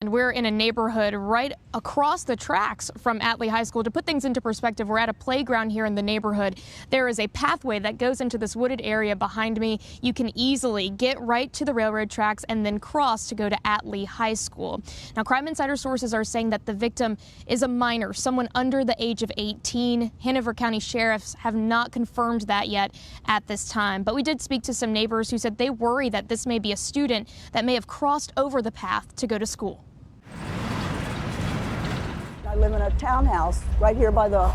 And we're in a neighborhood right across the tracks from Atlee High School. To put things into perspective, we're at a playground here in the neighborhood. There is a pathway that goes into this wooded area behind me. You can easily get right to the railroad tracks and then cross to go to Atlee High School. Now, Crime Insider sources are saying that the victim is a minor, someone under the age of 18. Hanover County sheriffs have not confirmed that yet at this time. But we did speak to some neighbors who said they worry that this may be a student that may have crossed over the path to go to school. I live in a townhouse right here by the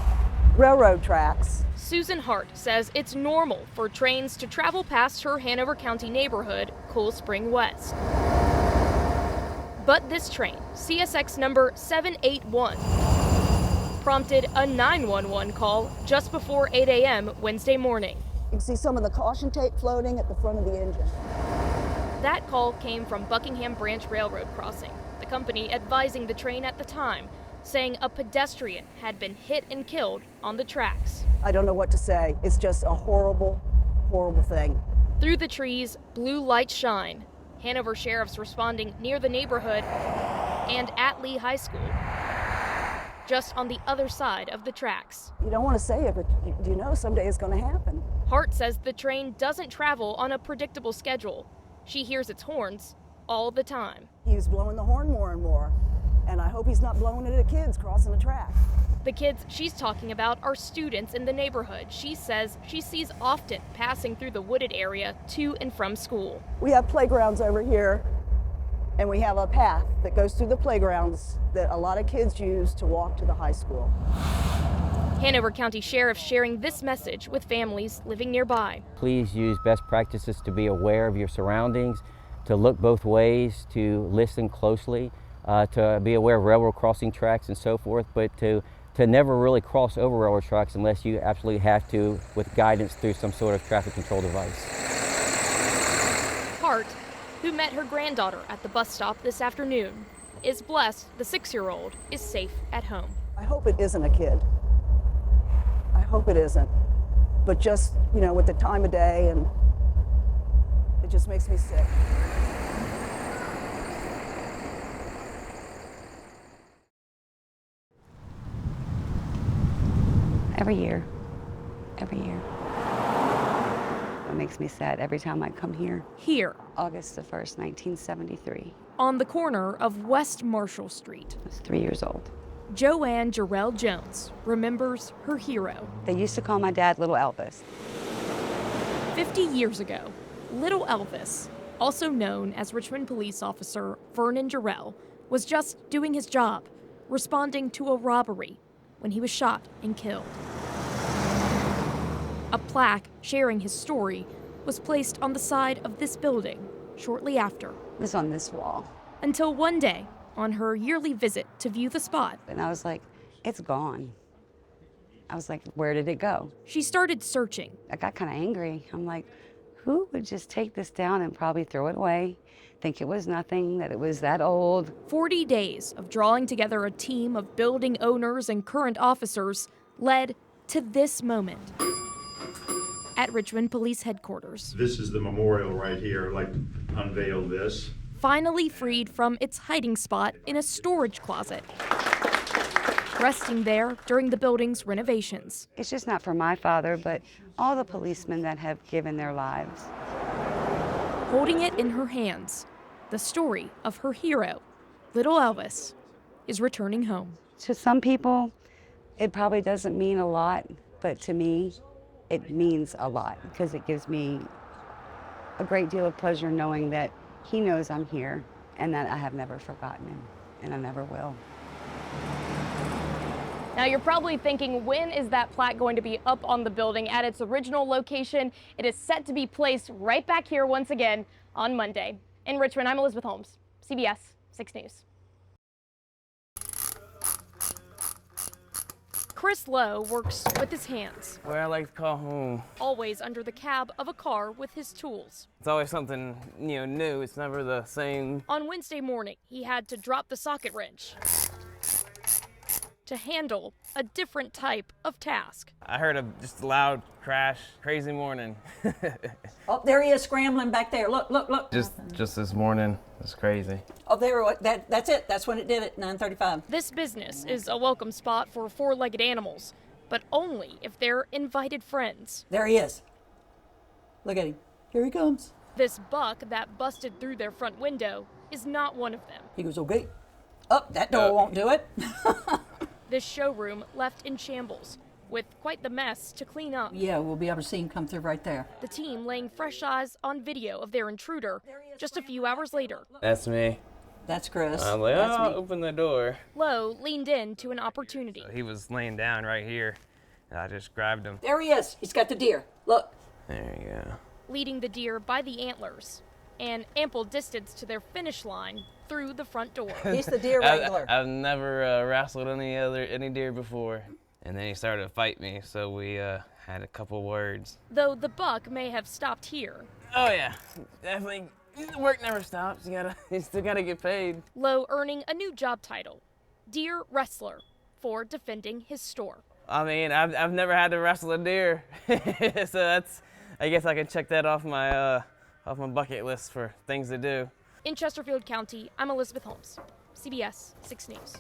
railroad tracks. Susan Hart says it's normal for trains to travel past her Hanover County neighborhood, Cool Spring West. But this train, CSX number 781, prompted a 911 call just before 8 a.m. Wednesday morning. You can see some of the caution tape floating at the front of the engine. That call came from Buckingham Branch Railroad Crossing, the company advising the train at the time, saying a pedestrian had been hit and killed on the tracks. I don't know what to say. It's just a horrible, horrible thing. Through the trees, blue lights shine. Hanover sheriffs responding near the neighborhood and Atlee High School, just on the other side of the tracks. You don't want to say it, but you know someday it's going to happen. Hart says the train doesn't travel on a predictable schedule. She hears its horns all the time. He's blowing the horn more and more, and I hope he's not blowing it at kids crossing the track. The kids she's talking about are students in the neighborhood. She says she sees often passing through the wooded area to and from school. We have playgrounds over here, and we have a path that goes through the playgrounds that a lot of kids use to walk to the high school. Hanover County Sheriff sharing this message with families living nearby. Please use best practices to be aware of your surroundings, to look both ways, to listen closely, to be aware of railroad crossing tracks and so forth, but to never really cross over railroad tracks unless you absolutely have to with guidance through some sort of traffic control device. Hart, who met her granddaughter at the bus stop this afternoon, is blessed the 6-year-old is safe at home. I hope it isn't a kid. I hope it isn't. But just, you know, with the time of day, and it just makes me sick. Every year. It makes me sad every time I come here. Here, August the 1st, 1973. on the corner of West Marshall Street, I was 3 years old. Joanne Jarrell Jones remembers her hero. They used to call my dad Little Elvis. 50 years ago, Little Elvis, also known as Richmond police officer Vernon Jarrell, was just doing his job, responding to a robbery when he was shot and killed. A plaque sharing his story was placed on the side of this building shortly after. It was on this wall. Until one day, on her yearly visit to view the spot, And I was like, it's gone. I was like, where did it go? she started searching. I got kind of angry. I'm like, who would just take this down and probably throw it away, think it was nothing, that it was that old? 40 days of drawing together a team of building owners and current officers led to this moment at Richmond Police Headquarters. This is the memorial right here, like unveil this. Finally freed from its hiding spot in a storage closet, resting there during the building's renovations. It's just not for my father, but all the policemen that have given their lives. Holding it in her hands, the story of her hero, Little Elvis, is returning home. To some people, it probably doesn't mean a lot, but to me, it means a lot because it gives me a great deal of pleasure knowing that he knows I'm here and that I have never forgotten him, and I never will. Now you're probably thinking, when is that plaque going to be up on the building at its original location? It is set to be placed right back here once again on Monday. In Richmond, I'm Elizabeth Holmes, CBS 6 News. Chris Lowe works with his hands, Where I like to call home. always under the cab of a car with his tools. It's always something, new. It's never the same. On Wednesday morning, he had to drop the socket wrench to handle a different type of task. I heard a just loud crash, crazy morning. Oh, there he is scrambling back there. Look, look, look. Just this morning, it's crazy. Oh, that's it. That's when it did it, 9:35. This business is a welcome spot for four-legged animals, but only if they're invited friends. There he is. Look at him. Here he comes. This buck that busted through their front window is not one of them. He goes, okay. Oh, that door won't do it. This showroom left in shambles, with quite the mess to clean up. Yeah, we'll be able to see him come through right there. The team laying fresh eyes on video of their intruder just a few hours later. That's me. That's Chris. I'm like, That's oh, me. open the door. Lowe leaned in to an opportunity. He was laying down right here, and I just grabbed him. There he is. He's got the deer. Look. There you go. Leading the deer by the antlers, an ample distance to their finish line through the front door. He's the deer wrangler. I've never wrestled any deer before, and then he started to fight me, so we had a couple words. Though the buck may have stopped here, Oh yeah, definitely. Work never stops. You still gotta get paid. Lowe earning a new job title, Deer Wrestler, for defending his store. I mean, I've never had to wrestle a deer, so I guess I can check that off my bucket list for things to do. In Chesterfield County, I'm Elizabeth Holmes, CBS 6 News.